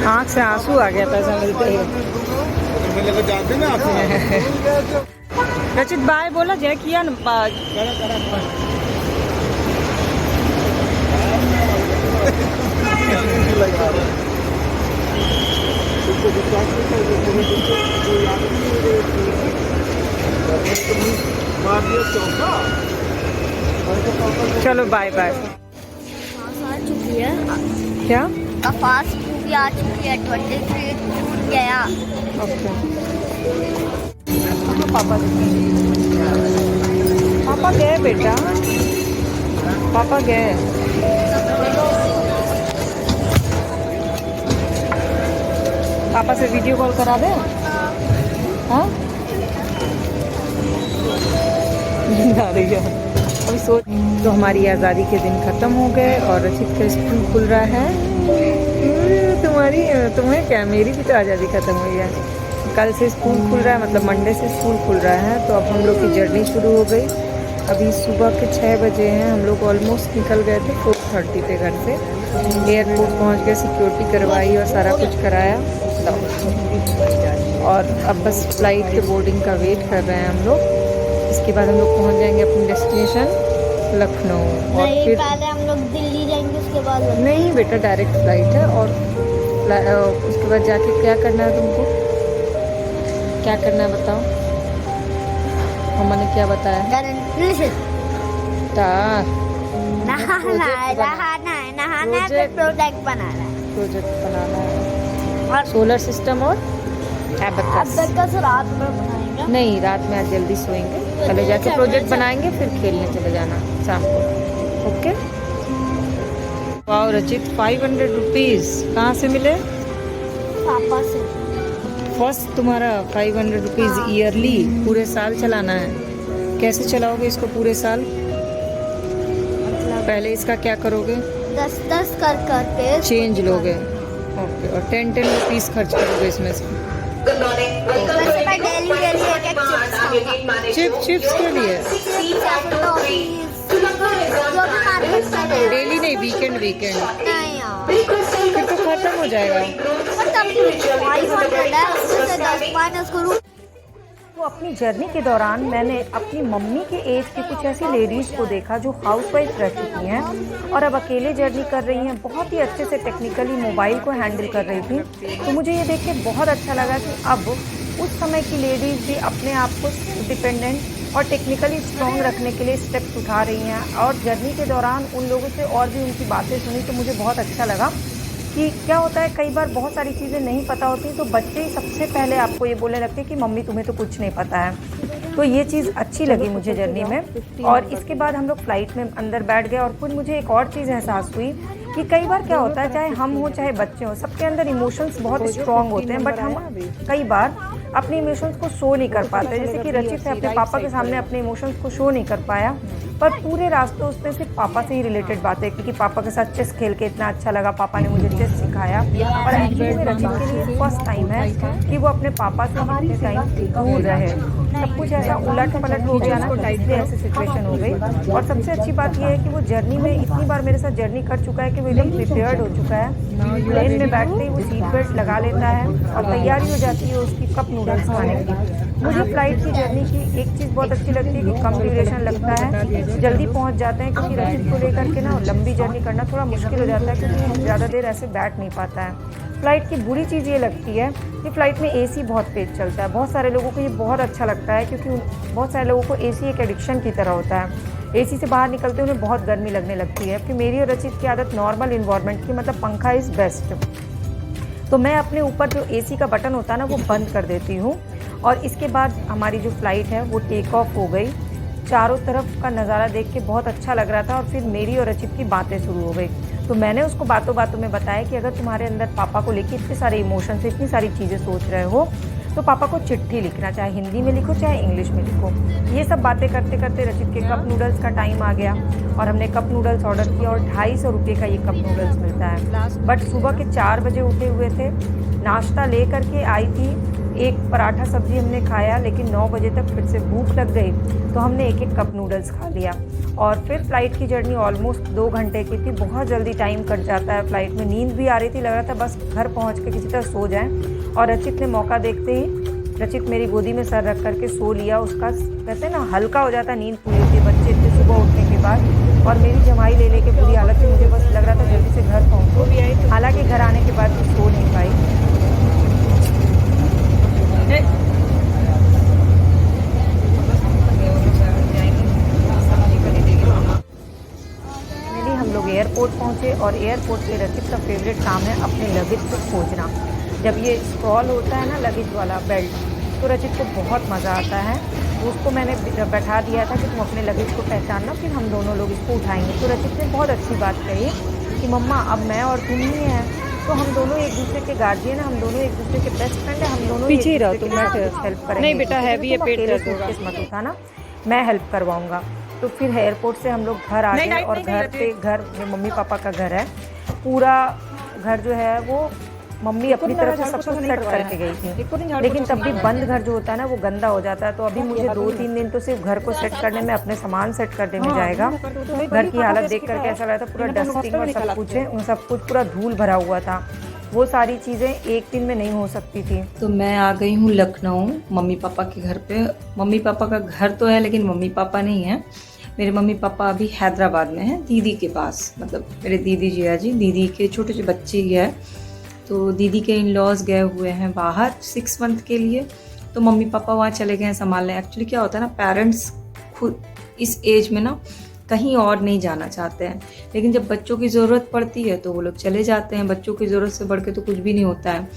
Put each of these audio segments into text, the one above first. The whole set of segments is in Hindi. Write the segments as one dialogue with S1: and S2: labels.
S1: आँख से आंसू आ गया पैसा मिलते ही। रचित बाय बोला, जय किया न। चलो बाय बाय।
S2: आ चुकी है
S1: क्या
S2: फास्ट मूवी आ चुकी है 23 गया।
S1: ओके पापा पापा गए बेटा, पापा गए। पापा से वीडियो कॉल करा दे। हाँ नींद आ रही है अभी सोच। तो हमारी आज़ादी के दिन ख़त्म हो गए और रचित का स्कूल खुल रहा है। तुम्हें क्या, मेरी भी तो आज़ादी ख़त्म हुई है। कल से स्कूल खुल रहा है, मतलब मंडे से स्कूल खुल रहा है। तो अब हम लोग की जर्नी शुरू हो गई। अभी सुबह के 6 बजे हैं, हम लोग ऑलमोस्ट निकल गए थे 4:30 पे घर से। एयरपोर्ट पहुंच गए, सिक्योरिटी करवाई और सारा कुछ कराया। और अब बस फ्लाइट के बोर्डिंग का वेट कर रहे हैं हम लोग। इसके बाद हम लोग पहुंच जाएंगे अपनी डेस्टिनेशन लखनऊ। और फिर
S2: पहले हम लोग दिल्ली जाएंगे, उसके बाद
S1: नहीं बेटा, डायरेक्ट फ्लाइट है। और उसके बाद जाके क्या करना है तुमको, क्या करना है बताओ। मम्मा ने क्या बताया?
S2: नहाना है, फिर प्रोजेक्ट बनाना है।
S1: प्रोजेक्ट बनाना है और सोलर सिस्टम और एबेकस
S2: रात में बनाएंगे।
S1: नहीं, रात में आज जल्दी सोएंगे, पहले जाके प्रोजेक्ट बनाएंगे, फिर खेलने चले जाना शाम को। ओके। वाह रचित, 500 रुपीज़ कहाँ से मिले?
S2: पापा से।
S1: फर्स्ट तुम्हारा 500 रुपीज़ ईयरली, पूरे साल चलाना है। कैसे चलाओगे इसको पूरे साल? पहले इसका क्या करोगे?
S2: 10-10 करके
S1: चेंज लोगे। ओके। और 10-10 रुपीज़ खर्च करोगे इसमें से। चिप्स के लिए डेली नहीं, वीकेंड फिर तो खत्म हो जाएगा। तो अपनी जर्नी के दौरान मैंने अपनी मम्मी के एज की कुछ ऐसी लेडीज़ को देखा जो हाउसवाइफ रह चुकी हैं और अब अकेले जर्नी कर रही हैं। बहुत ही अच्छे से टेक्निकली मोबाइल को हैंडल कर रही थी। तो मुझे ये देख के बहुत अच्छा लगा कि अब उस समय की लेडीज़ भी अपने आप को डिपेंडेंट और टेक्निकली स्ट्रॉन्ग रखने के लिए स्टेप्स उठा रही हैं। और जर्नी के दौरान उन लोगों से और भी उनकी बातें सुनी तो मुझे बहुत अच्छा लगा कि क्या होता है, कई बार बहुत सारी चीज़ें नहीं पता होती तो बच्चे ही सबसे पहले आपको ये बोलने लगते हैं कि मम्मी तुम्हें तो कुछ नहीं पता है। तो ये चीज़ अच्छी लगी मुझे जर्नी में। और इसके बाद हम लोग फ्लाइट में अंदर बैठ गए और फिर मुझे एक और चीज़ एहसास हुई कि कई बार क्या होता है, चाहे हम हो चाहे बच्चे हों, सबके अंदर इमोशंस बहुत स्ट्रॉन्ग होते हैं, बट हम कई बार अपने इमोशंस को शो नहीं कर पाते। जैसे कि रचित है, अपने पापा के सामने अपने इमोशंस को शो नहीं कर पाया, पर पूरे रास्ते उसने सिर्फ पापा से ही रिलेटेड बातें की कि पापा के साथ चेस खेल के इतना अच्छा लगा, पापा ने मुझे चेस सिखाया। और एक्चुअली में रचित के लिए फर्स्ट टाइम है कि वो अपने पापा से इतने टाइम दूर रहे। सब कुछ ऐसा उलट पलट हो गया ना, इसलिए ऐसी सिचुएशन हो गई। और सबसे अच्छी बात यह है कि वो जर्नी में इतनी बार मेरे साथ जर्नी कर चुका है कि वो एकदम प्रिपेयर्ड हो चुका है। प्लेन में बैठते ही वो सीट बेल्ट लगा लेता है और तैयारी हो जाती है उसकी कप नूडल्स खाने की। मुझे फ्लाइट की जर्नी की एक चीज़ बहुत अच्छी लगती है कि कम ड्यूरेशन लगता है, जल्दी पहुंच जाते हैं। क्योंकि रचित को लेकर के ना लंबी जर्नी करना थोड़ा मुश्किल हो जाता है क्योंकि ज़्यादा देर ऐसे बैठ नहीं पाता है। फ़्लाइट की बुरी चीज़ ये लगती है कि फ़्लाइट में एसी बहुत तेज़ चलता है। बहुत सारे लोगों को ये बहुत अच्छा लगता है क्योंकि बहुत सारे लोगों को एसी एक एडिक्शन की तरह होता है। एसी से बाहर निकलते उन्हें बहुत गर्मी लगने लगती है। फिर मेरी और रचित की आदत नॉर्मल इन्वायरमेंट की, मतलब पंखा इज़ बेस्ट। तो मैं अपने ऊपर जो एसी का बटन होता है ना वो बंद कर देती हूँ। और इसके बाद हमारी जो फ़्लाइट है वो टेक ऑफ हो गई। चारों तरफ का नज़ारा देख के बहुत अच्छा लग रहा था और फिर मेरी और रचित की बातें शुरू हो गई। तो मैंने उसको बातों बातों में बताया कि अगर तुम्हारे अंदर पापा को लेकर इतने सारे इमोशंस, इतनी सारी चीज़ें सोच रहे हो तो पापा को चिट्ठी लिखना, चाहे हिंदी में लिखो चाहे इंग्लिश में लिखो। ये सब बातें करते करते रचित के कप नूडल्स का टाइम आ गया और हमने कप नूडल्स ऑर्डर किया और 250 रुपये का ये कप नूडल्स मिलता है। बट सुबह के 4 बजे उठे हुए थे, नाश्ता ले करके आई थी एक पराठा सब्जी हमने खाया, लेकिन 9 बजे तक फिर से भूख लग गई तो हमने एक एक कप नूडल्स खा लिया। और फिर फ़्लाइट की जर्नी ऑलमोस्ट 2 घंटे की थी। बहुत जल्दी टाइम कट जाता है फ़्लाइट में। नींद भी आ रही थी, लग रहा था बस घर पहुँच के किसी तरह सो जाएँ। और रचित ने मौका देखते ही रचित मेरी गोदी में सर रख करके सो लिया। उसका कहते हैं ना हल्का हो जाता, नींद पूरी होती है बच्चे इतने सुबह उठने के बाद। और मेरी जमाई ले लेके बुरी हालत थी, मुझे बस लग रहा था जल्दी से घर पहुँचो। हालांकि घर आने के बाद भी सो नहीं पाई। हम लोग एयरपोर्ट पहुँचे और एयरपोर्ट पे रचित का फेवरेट काम है अपने लगेज को खोजना। जब ये स्क्रॉल होता है ना लगेज वाला बेल्ट, तो रचित को बहुत मज़ा आता है। तो उसको मैंने बैठा दिया था कि तुम अपने लगेज को पहचानना, फिर हम दोनों लोग इसको उठाएंगे। तो रचित ने बहुत अच्छी बात कही कि मम्मा अब मैं और तुम ही हैं, तो हम दोनों एक दूसरे के गार्जियन हैं, हम दोनों एक दूसरे के बेस्ट फ्रेंड हैं, हम दोनों
S3: पीछे ही रहो तुम,
S1: हेल्प करेंगे।
S3: नहीं बेटा हैवी है, पेट दर्द होगा।
S1: मत उठाना, मैं हेल्प करवाऊँगा। तो फिर एयरपोर्ट से हम लोग घर आ गए और घर पे जो मम्मी पापा का घर है, पूरा घर जो है वो मम्मी अपनी तरफ से सब कुछ सेट करके गई थी। लेकिन तब भी बंद घर जो होता है ना वो गंदा हो जाता है। तो अभी मुझे 2-3 दिन तो सिर्फ घर को सेट करने में, अपने सामान सेट करने में जाएगा। घर की हालत देख करके ऐसा लगा था पूरा डस्टिंग और सब कुछ पूरा धूल भरा हुआ था। वो सारी चीज़ें एक दिन में नहीं हो सकती थी।
S3: तो मैं आ गई हूँ लखनऊ मम्मी पापा के घर पे। मम्मी पापा का घर तो है लेकिन मम्मी पापा नहीं है। मेरे मम्मी पापा अभी हैदराबाद में हैं, दीदी के पास। मतलब मेरे दीदी जी है जी, दीदी के छोटे छोटे बच्चे ही है। तो दीदी के इन लॉज गए हुए हैं बाहर 6 मंथ के लिए, तो मम्मी पापा वहाँ चले गए हैं संभालने। एक्चुअली क्या होता है ना, पेरेंट्स खुद इस एज में ना कहीं और नहीं जाना चाहते हैं, लेकिन जब बच्चों की ज़रूरत पड़ती है तो वो लोग चले जाते हैं। बच्चों की ज़रूरत से बढ़ के तो कुछ भी नहीं होता है।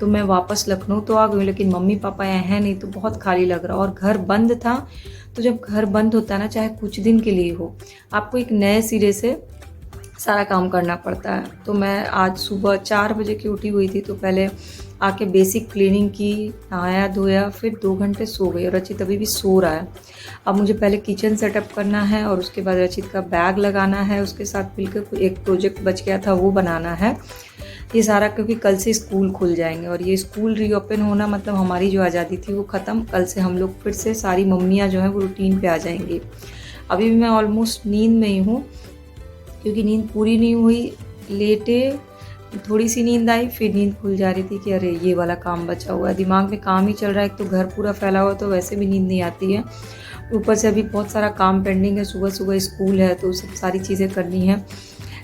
S3: तो मैं वापस लखनऊ तो आ गई, लेकिन मम्मी पापा यहाँ हैं नहीं, तो बहुत खाली लग रहा। और घर बंद था, तो जब घर बंद होता है ना, चाहे कुछ दिन के लिए हो, आपको एक नए सिरे से सारा काम करना पड़ता है। तो मैं आज सुबह 4 बजे की उठी हुई थी, तो पहले आके बेसिक क्लीनिंग की, नहाया धोया, फिर 2 घंटे सो गई। और रचित अभी भी सो रहा है। अब मुझे पहले किचन सेटअप करना है और उसके बाद रचित का बैग लगाना है। उसके साथ मिलकर एक प्रोजेक्ट बच गया था वो बनाना है। ये सारा क्योंकि कल से स्कूल खुल जाएंगे और ये स्कूल रीओपन होना मतलब हमारी जो आज़ादी थी वो ख़त्म। कल से हम लोग फिर से सारी मम्मियाँ जो हैं वो रूटीन पे आ जाएंगी। अभी भी मैं ऑलमोस्ट नींद में ही हूँ, क्योंकि नींद पूरी नहीं हुई। लेटे थोड़ी सी नींद आई, फिर नींद खुल जा रही थी कि अरे ये वाला काम बचा हुआ है। दिमाग में काम ही चल रहा है, एक तो घर पूरा फैला हुआ, तो वैसे भी नींद नहीं आती है। ऊपर से अभी बहुत सारा काम पेंडिंग है, सुबह सुबह स्कूल है तो सब सारी चीज़ें करनी है।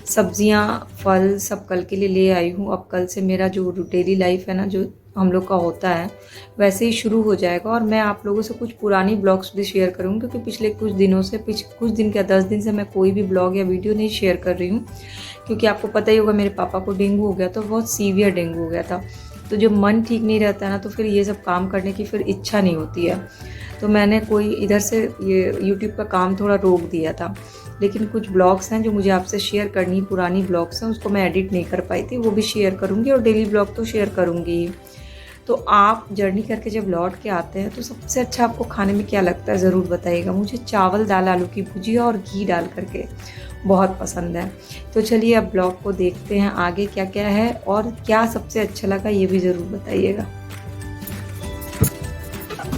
S3: सब्जियां फल सब कल के लिए ले आई हूँ। अब कल से मेरा जो डेली लाइफ है ना, जो हम लोग का होता है वैसे ही शुरू हो जाएगा। और मैं आप लोगों से कुछ पुरानी ब्लॉग्स भी शेयर करूँगी, क्योंकि पिछले कुछ दिनों से कुछ दिन क्या 10 दिन से मैं कोई भी ब्लॉग या वीडियो नहीं शेयर कर रही हूँ। क्योंकि आपको पता ही होगा मेरे पापा को डेंगू हो गया, तो बहुत सीवियर डेंगू हो गया था। तो जब मन ठीक नहीं रहता है ना, तो फिर ये सब काम करने की फिर इच्छा नहीं होती है। तो मैंने कोई इधर से ये यूट्यूब का काम थोड़ा रोक दिया था। लेकिन कुछ ब्लॉग्स हैं जो मुझे आपसे शेयर करनी, पुरानी ब्लॉग्स हैं, उसको मैं एडिट नहीं कर पाई थी, वो भी शेयर करूँगी। और डेली ब्लॉग तो शेयर करूँगी। तो आप जर्नी करके जब लौट के आते हैं तो सबसे अच्छा आपको खाने में क्या लगता है ज़रूर बताइएगा। मुझे चावल दाल आलू की भुजिया और घी डाल करके बहुत पसंद है। तो चलिए अब ब्लॉग को देखते हैं आगे क्या क्या है और क्या सबसे अच्छा लगा, ये भी ज़रूर बताइएगा।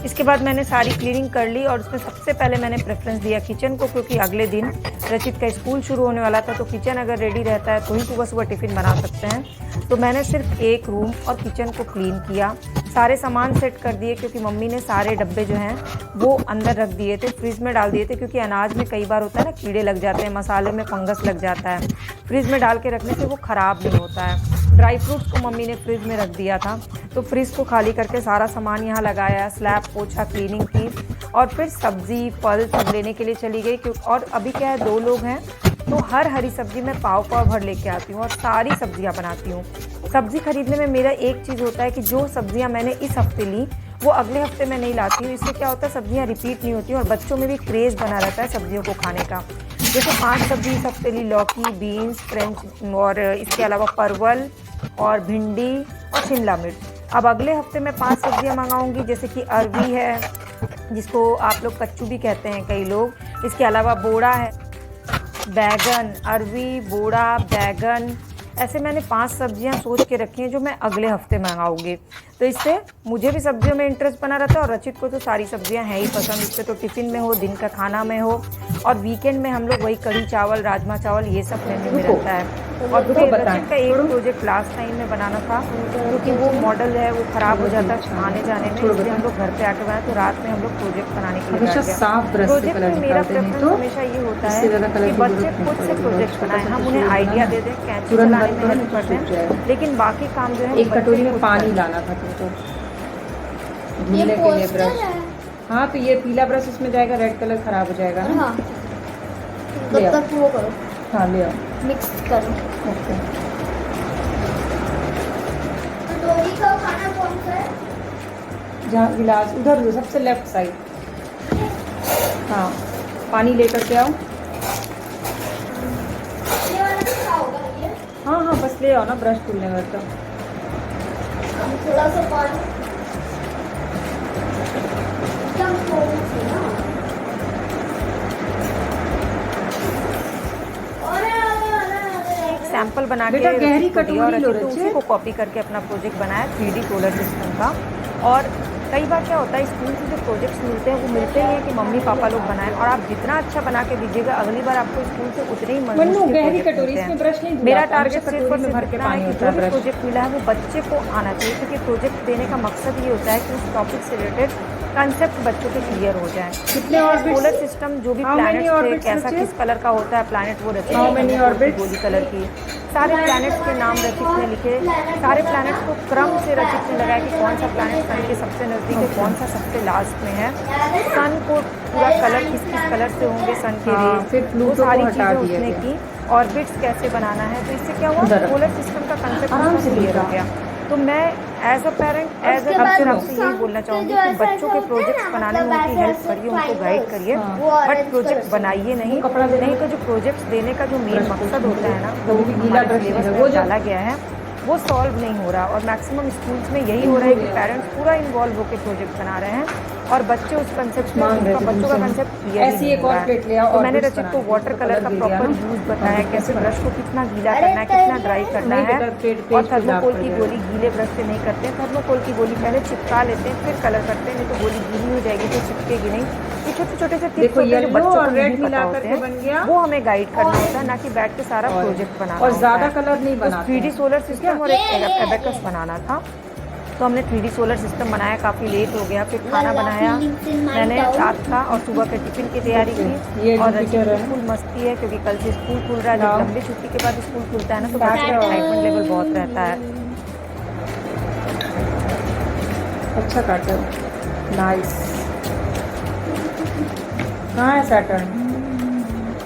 S1: इसके बाद मैंने सारी क्लीनिंग कर ली और उसमें सबसे पहले मैंने प्रेफरेंस दिया किचन को, क्योंकि अगले दिन रचित का स्कूल शुरू होने वाला था। तो किचन अगर रेडी रहता है तो ही सुबह सुबह टिफ़िन बना सकते हैं। तो मैंने सिर्फ एक रूम और किचन को क्लीन किया, सारे सामान सेट कर दिए, क्योंकि मम्मी ने सारे डब्बे जो हैं वो अंदर रख दिए थे, फ्रिज में डाल दिए थे। क्योंकि अनाज में कई बार होता है ना कीड़े लग जाते हैं, मसाले में फंगस लग जाता है। फ्रिज में डाल के रखने से वो ख़राब नहीं होता है। ड्राई फ्रूट्स को मम्मी ने फ्रिज में रख दिया था, तो फ्रिज को खाली करके सारा सामान यहाँ लगाया, स्लैब पोछा, क्लीनिंग की और फिर सब्ज़ी फल सब लेने के लिए चली गई। क्योंकि और अभी क्या है 2 लोग हैं, तो हर हरी सब्ज़ी मैं पाव भर लेके आती हूँ और सारी सब्जियाँ बनाती हूँ। सब्ज़ी खरीदने में मेरा एक चीज़ होता है कि जो सब्जियाँ मैंने इस हफ्ते ली वो अगले हफ्ते मैं नहीं लाती हूँ। इससे क्या होता है सब्जियाँ रिपीट नहीं होती और बच्चों में भी क्रेज़ बना रहता है सब्जियों को खाने का। जैसे 5 सब्जी इस हफ्ते ली, लौकी, बीन्स, फ्रेंच और इसके अलावा परवल और भिंडी और शिमला मिर्च। अब अगले हफ्ते मैं 5 सब्जियाँ मंगाऊँगी, जैसे कि अरवी है, जिसको आप लोग कच्चू भी कहते हैं कई लोग। इसके अलावा बोड़ा है, बैगन, अरवी, बोड़ा, बैगन, ऐसे मैंने 5 सब्जियां सोच के रखी हैं जो मैं अगले हफ्ते मंगाऊंगी। तो इससे मुझे भी सब्जियों में इंटरेस्ट बना रहता है और रचित को तो सारी सब्जियां हैं ही पसंद। इससे तो टिफ़िन में हो, दिन का खाना में हो, और वीकेंड में हम लोग वही कढ़ी चावल, राजमा चावल ये सब मेन्यू में रहता है। और फिर रचित का एक प्रोजेक्ट लास्ट टाइम में बनाना था, क्योंकि वो मॉडल है वो ख़राब हो जाता है आने जाने में, इसलिए हम लोग घर पे आके बनाए। तो रात में हम लोग प्रोजेक्ट बनाने के लिए बैठ गए। प्रोजेक्ट में मेरा प्रेफरेंस हमेशा ये होता है कि बच्चे खुद से प्रोजेक्ट बनाएं, हम उन्हें आइडिया दे दें, कैंची चलाने में हेल्प कर दें, लेकिन बाकी काम जो है
S3: एक कटोरी में पानी लाना था तुमको धुलने के लिए ब्रश। हाँ तो ये पीला ब्रश इसमें जाएगा, रेड कलर खराब हो जाएगा ना।
S2: हाँ
S3: ले आओ।
S2: तब तक वो करो,
S3: हाँ ले आओ।
S2: मिक्स करो।
S3: ओके
S2: कटोरी का खाना कौन सा है?
S3: जहाँ गिलास उधर उधर सबसे लेफ्ट साइड। हाँ पानी लेकर के आओ।
S2: ये वाला क्या होगा ये?
S3: हाँ हाँ बस ले आओ ना, ब्रश धुलने में तो।
S2: थोड़ा सा पानी एकदम थोड़ी सी ना।
S1: सैंपल बना के
S3: बेटा गहरी
S1: रचित को दिया और
S3: कटोरी लो
S1: रचित तो
S3: रचित।
S1: उसी को कॉपी करके अपना प्रोजेक्ट बनाया 3D सोलर सिस्टम का। और कई बार क्या होता है, स्कूल से जो प्रोजेक्ट्स मिलते हैं वो मिलते ही हैं कि मम्मी पापा लोग बनाएं, और आप जितना अच्छा बना के दीजिएगा अगली बार आपको स्कूल से उतने ही
S3: मन्नू,
S1: मजबूत
S3: गहरी
S1: प्रोजेक्ट
S3: कटोरी,
S1: मिलते
S3: इसमें
S1: हैं।
S3: ब्रश नहीं धुला
S1: मेरा
S3: आता,
S1: टारगेट
S3: हमेशा
S1: सिर्फ और
S3: कटोरी में
S1: सिर्फ
S3: भर के
S1: इतना है
S3: पानी
S1: कि
S3: होता
S1: जो
S3: है
S1: भी
S3: ब्रश।
S1: प्रोजेक्ट मिला है वो बच्चे को आना चाहिए, क्योंकि प्रोजेक्ट देने का मकसद ये होता है कि उस टॉपिक से रिलेटेड कंसेप्ट बच्चों के क्लियर हो जाए।
S3: कितने ऑर्बिट्स?
S1: सोलर सिस्टम जो भी
S3: How many
S1: प्लैनेट्स थे,
S3: orbits,
S1: कैसा
S3: रचित?
S1: किस कलर का होता है प्लैनेट, वो रचित
S3: How
S1: ने
S3: many
S1: थर्मोकोल की
S3: orbits?
S1: गोली कलर की सारे प्लैनेट्स के नाम रचित ने लिखे। सारे प्लैनेट्स को क्रम से रचित ने लगाया कि कौन सा प्लैनेट सन के सबसे नज़दीक है, कौन सा सबसे लास्ट में है। सन को पूरा कलर किस किस कलर से होंगे सन के
S3: हाँ,
S1: रेज,
S3: फिर
S1: वो
S3: प्लूटो को
S1: सारी
S3: हटा
S1: चीज़ें
S3: दिया
S1: उसने
S3: गया।
S1: की। ऑर्बिट्स कैसे बनाना है, तो इससे क्या हुआ,
S3: उधर।
S1: सोलर सिस्टम का कंसेप्ट
S3: आराम से
S1: क्लियर हो
S3: लिखा।
S1: गया। तो मैं as a parent, as a teacher आपसे यही बोलना चाहूँगी कि बच्चों के प्रोजेक्ट्स बनाने में उनकी हेल्प करिए, उनको गाइड करिए, बट प्रोजेक्ट बनाइए नहीं। नहीं तो जो प्रोजेक्ट्स देने का जो मेन मकसद होता है ना, वो
S3: भी गीला
S1: हमारे
S3: ब्रश
S1: सिलेबस
S3: है,
S1: में
S3: वो जो
S1: डाला गया है, वो सॉल्व नहीं हो रहा। और मैक्सिमम स्कूल्स में यही हो रहा है कि पेरेंट्स पूरा इन्वॉल्व होकर प्रोजेक्ट बना रहे हैं और बच्चे उस कंसेप्ट में,
S3: मान रहे थे
S1: बच्चों का
S3: तुमसे।
S1: कंसेप्ट क्लियर
S3: ऐसी
S1: नहीं
S3: एक
S1: हो
S3: और
S1: रहा
S3: प्लेट ले
S1: है।
S3: आओ
S1: तो
S3: और
S1: मैंने
S3: ब्रश
S1: रचित
S3: बना
S1: को
S3: के
S1: वाटर
S3: दो,
S1: कलर का
S3: कलर दे दिया
S1: प्रॉपर
S3: ना।
S1: यूज बताया,
S3: हाँ,
S1: कैसे
S3: बना।
S1: ब्रश को कितना गीला करना है, कितना ड्राई करना
S3: नहीं
S1: है।
S3: बेटा, पेज
S1: और
S3: पे
S1: थर्मोकोल
S3: दाग
S1: की
S3: पड़
S1: गोली गीले ब्रश से नहीं करते हैं, थर्मोकोल की गोली पहले चिपका लेते हैं फिर कलर करते हैं, नहीं तो गोली गीली हो जाएगी तो चिपकेगी नहीं। ये छोटे छोटे से टिप्स
S3: देखो
S1: होते हैं जो
S3: येलो
S1: बच्चों
S3: और
S1: को
S3: रेड
S1: नहीं पता
S3: मिला
S1: होते
S3: करके बन गया।
S1: हैं, वो हमें गाइड करना होता है, ना कि बैठ के सारा प्रोजेक्ट बनाना
S3: और
S1: होता
S3: ज्यादा
S1: है।
S3: कलर नहीं
S1: तो
S3: बनाते
S1: 3D
S3: हैं।
S1: सोलर सिस्टम और एक एबेकस बनाना था, तो हमने 3D सोलर सिस्टम बनाया, काफ़ी लेट हो गया। फिर खाना बनाया मैंने रात का और सुबह के टिफिन की तैयारी की।
S3: ये
S1: और रचित
S3: जुपिटर
S1: की
S3: है।
S1: फुल मस्ती है क्योंकि कल से स्कूल खुल रहा है। जब
S3: लाओ।
S1: लंबी छुट्टी के बाद स्कूल खुलता है ना तो
S3: काट
S1: बच्चे का
S3: लो।
S1: एक्साइटमेंट लेवल बहुत रहता है।
S3: अच्छा काटो, नाइस। कहाँ है Saturn?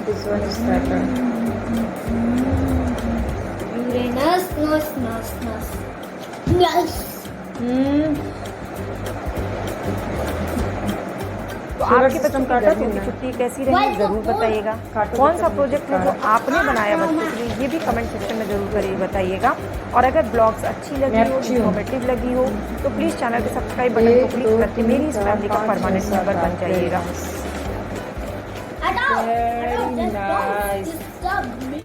S3: This one is Saturn.
S2: Uranus, नस नस नस नस।
S1: तो
S3: सोलर
S1: आपके
S3: सिस्टम
S1: बच्चों
S3: काटा
S1: की
S3: तुमने?
S1: छुट्टी कैसी रही ज़रूर बताइएगा।
S3: काटो
S1: कौन
S3: तो
S1: सा
S3: तुम
S1: प्रोजेक्ट है जो आपने बनाया बच्चों के लिए, ये भी कमेंट सेक्शन में ज़रूर करिए, बताइएगा। और अगर ब्लॉग्स अच्छी लगी हो,
S3: नेपच्यून।
S1: इन्फॉर्मेटिव लगी हो, तो प्लीज़ चैनल के सब्सक्राइब बटन को क्लिक करके मेरी इस फैमिली का परमानेंट मेंबर बन जाइएगा।
S2: हटाओ,
S3: Very
S2: हटाओ, just
S3: nice.
S2: don't disturb me.